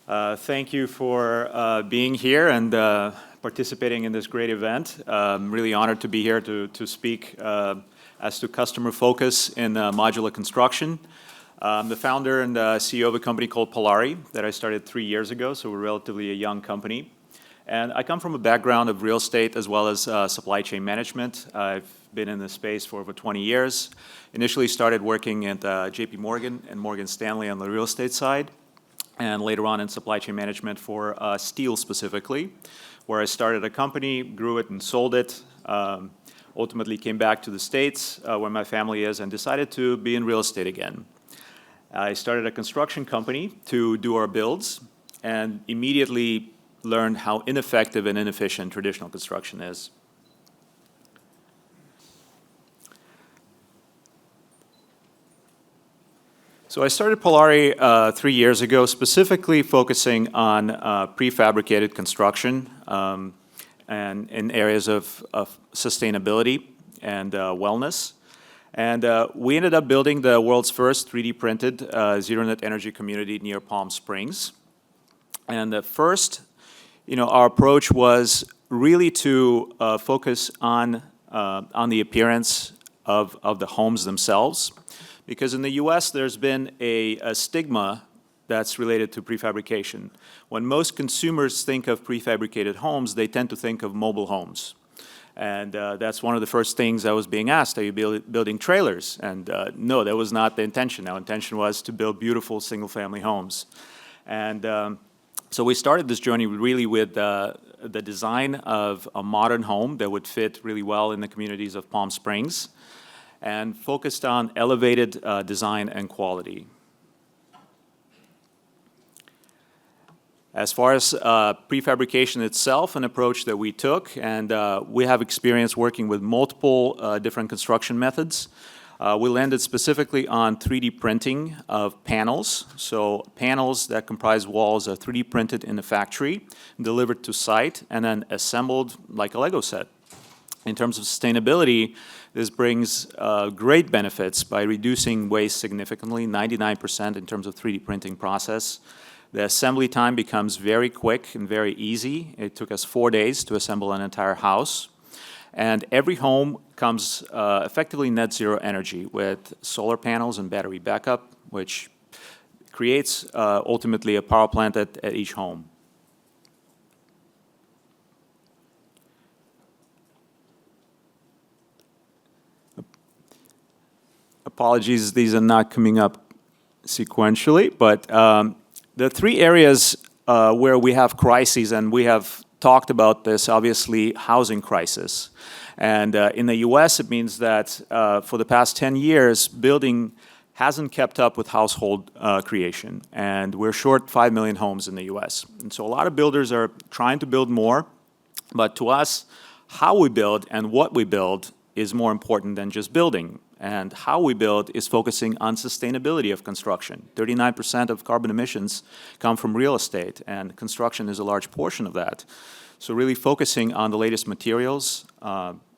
Thank you for being here and participating in this great event. I'm really honored to be here to speak as to customer focus in modular construction. I'm the founder and CEO of a company called Palari that I started 3 years ago, so we're relatively a young company. And I come from a background of real estate as well as supply chain management. I've been in this space for over 20 years. Initially started working at JP Morgan and Morgan Stanley on the real estate side, and later on in supply chain management for steel specifically, where I started a company, grew it and sold it, ultimately came back to the States where my family is and decided to be in real estate again. I started a construction company to do our builds and immediately learned how ineffective and inefficient traditional construction is. So I started Palari 3 years ago, specifically focusing on prefabricated construction and in areas of sustainability and wellness. And we ended up building the world's first 3D printed zero-net energy community near Palm Springs. And at first, our approach was really to focus on the appearance of the homes themselves. Because in the US, there's been a stigma that's related to prefabrication. When most consumers think of prefabricated homes, they tend to think of mobile homes. And that's one of the first things I was being asked, are you building trailers? And no, that was not the intention. Our intention was to build beautiful single-family homes. And so we started this journey really with the design of a modern home that would fit really well in the communities of Palm Springs, and focused on elevated design and quality. As far as prefabrication itself, an approach that we took, and we have experience working with multiple different construction methods. We landed specifically on 3D printing of panels. So panels that comprise walls are 3D printed in a factory, delivered to site, and then assembled like a Lego set. In terms of sustainability, this brings great benefits by reducing waste significantly, 99% in terms of 3D printing process. The assembly time becomes very quick and very easy. It took us 4 days to assemble an entire house. And every home comes effectively net zero energy with solar panels and battery backup, which creates ultimately a power plant at each home. Apologies, these are not coming up sequentially, but the three areas where we have crises, and we have talked about this, obviously, housing crisis. And in the US, it means that for the past 10 years, building hasn't kept up with household creation. And we're short 5 million homes in the US. And so a lot of builders are trying to build more, but to us, how we build and what we build is more important than just building. And how we build is focusing on sustainability of construction. 39% of carbon emissions come from real estate, and construction is a large portion of that. So really focusing on the latest materials,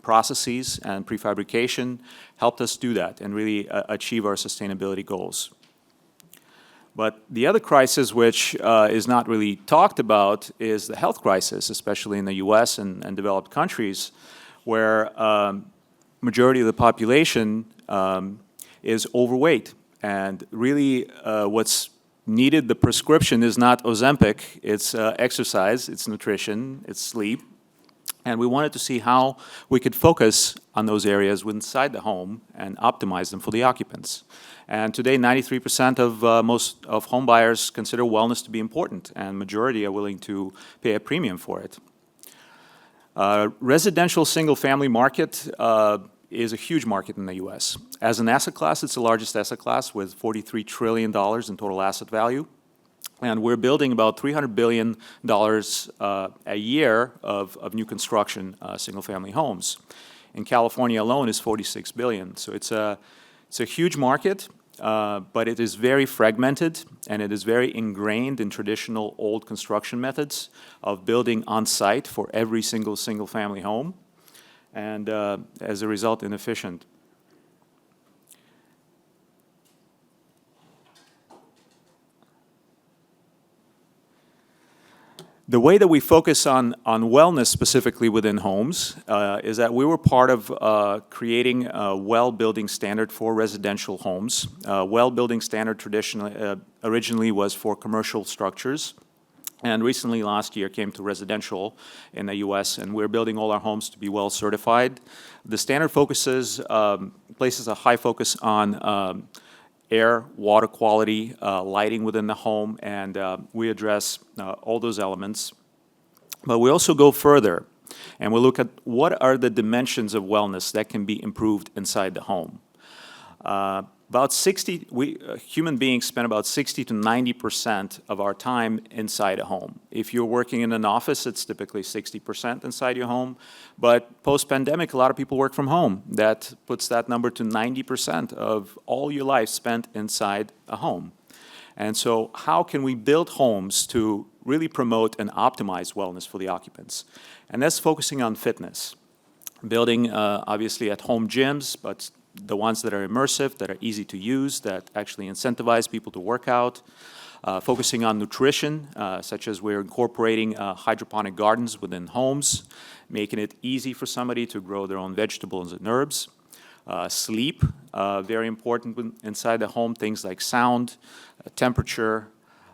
processes, and prefabrication helped us do that and really achieve our sustainability goals. But the other crisis, which is not really talked about, is the health crisis, especially in the US and developed countries, where majority of the population is overweight. And really what's needed, the prescription is not Ozempic, it's exercise, it's nutrition, it's sleep. And we wanted to see how we could focus on those areas inside the home and optimize them for the occupants. And today, 93% of most of home buyers consider wellness to be important, and majority are willing to pay a premium for it. Residential single-family market is a huge market in the US. As an asset class, it's the largest asset class with $43 trillion in total asset value. And we're building about $300 billion a year of new construction single-family homes. In California alone is $46 billion. So it's a huge market, but it is very fragmented, and it is very ingrained in traditional old construction methods of building on-site for every single-family home, and as a result, inefficient. The way that we focus on wellness specifically within homes is that we were part of creating a well building standard for residential homes. Well building standard traditionally, originally was for commercial structures, and recently last year came to residential in the US, and we're building all our homes to be well certified. The standard focuses, places a high focus on air, water quality, lighting within the home, and we address all those elements. But we also go further, and we look at what are the dimensions of wellness that can be improved inside the home. Human beings spend about 60 to 90% of our time inside a home. If you're working in an office, it's typically 60% inside your home. But post-pandemic, a lot of people work from home. That puts that number to 90% of all your life spent inside a home. And so how can we build homes to really promote and optimize wellness for the occupants? And that's focusing on fitness. Building, obviously, at-home gyms, but the ones that are immersive, that are easy to use, that actually incentivize people to work out. Focusing on nutrition, such as we're incorporating hydroponic gardens within homes, making it easy for somebody to grow their own vegetables and herbs. Sleep, very important inside the home. Things like sound, temperature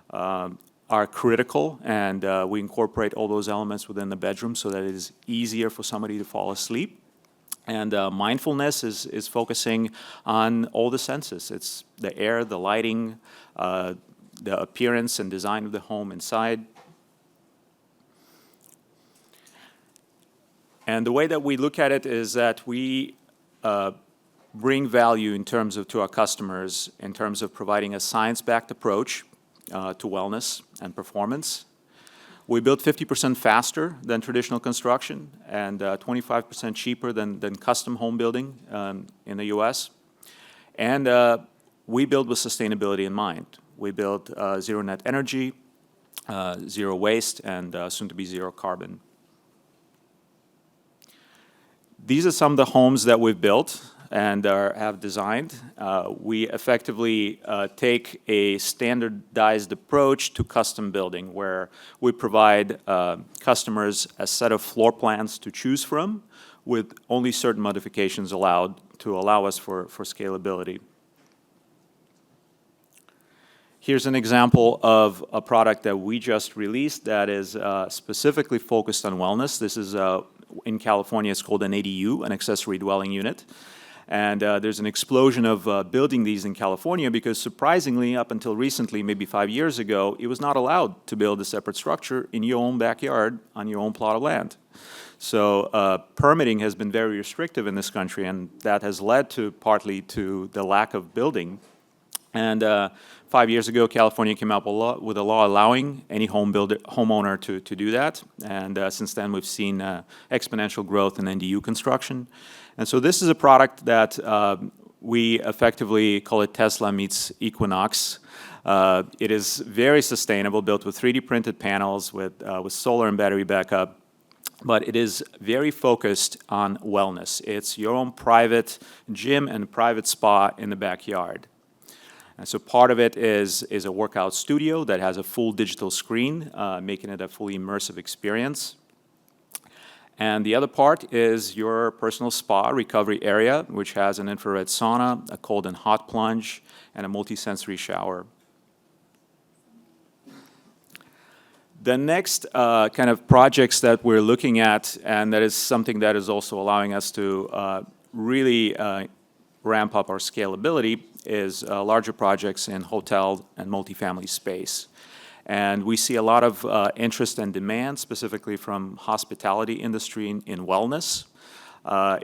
are critical, and we incorporate all those elements within the bedroom so that it is easier for somebody to fall asleep. And mindfulness is focusing on all the senses. It's the air, the lighting, the appearance and design of the home inside. And the way that we look at it is that we bring value in terms of to our customers in terms of providing a science-backed approach to wellness and performance. We build 50% faster than traditional construction and 25% cheaper than custom home building in the US. And we build with sustainability in mind. We build zero net energy, zero waste, and soon to be zero carbon. These are some of the homes that we've built and have designed. We effectively take a standardized approach to custom building where we provide customers a set of floor plans to choose from with only certain modifications allowed to allow us for scalability. Here's an example of a product that we just released that is specifically focused on wellness. This is in California, it's called an ADU, an accessory dwelling unit. And there's an explosion of building these in California because surprisingly, up until recently, maybe 5 years ago, it was not allowed to build a separate structure in your own backyard on your own plot of land. So permitting has been very restrictive in this country, and that has led to partly to the lack of building. And 5 years ago, California came up with a law allowing any homeowner to do that. And since then, we've seen exponential growth in NDU construction. And so this is a product that we effectively call it Tesla meets Equinox. It is very sustainable, built with 3D printed panels with solar and battery backup. But it is very focused on wellness. It's your own private gym and private spa in the backyard. And so part of it is a workout studio that has a full digital screen, making it a fully immersive experience. And the other part is your personal spa recovery area, which has an infrared sauna, a cold and hot plunge, and a multi-sensory shower. The next kind of projects that we're looking at, and that is something that is also allowing us to really ramp up our scalability, is larger projects in hotel and multifamily space. And we see a lot of interest and demand, specifically from hospitality industry in wellness.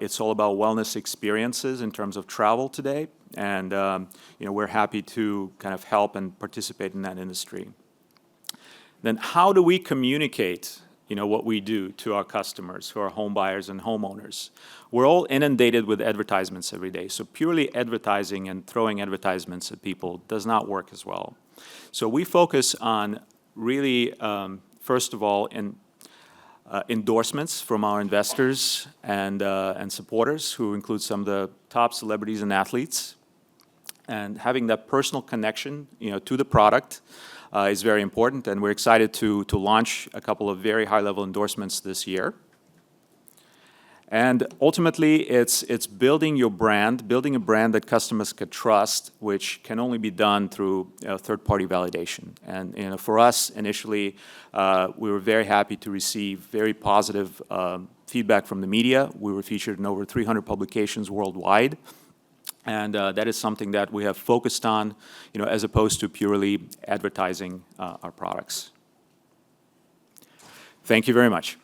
It's all about wellness experiences in terms of travel today, and we're happy to kind of help and participate in that industry. Then how do we communicate what we do to our customers, who are home buyers and homeowners? We're all inundated with advertisements every day, so purely advertising and throwing advertisements at people does not work as well. So we focus on really, first of all, endorsements from our investors and supporters, who include some of the top celebrities and athletes, and having that personal connection, to the product. is very important, and we're excited to launch a couple of very high-level endorsements this year. And ultimately, it's building your brand, building a brand that customers can trust, which can only be done through third-party validation. And for us, initially, we were very happy to receive very positive feedback from the media. We were featured in over 300 publications worldwide. And that is something that we have focused on, as opposed to purely advertising our products. Thank you very much.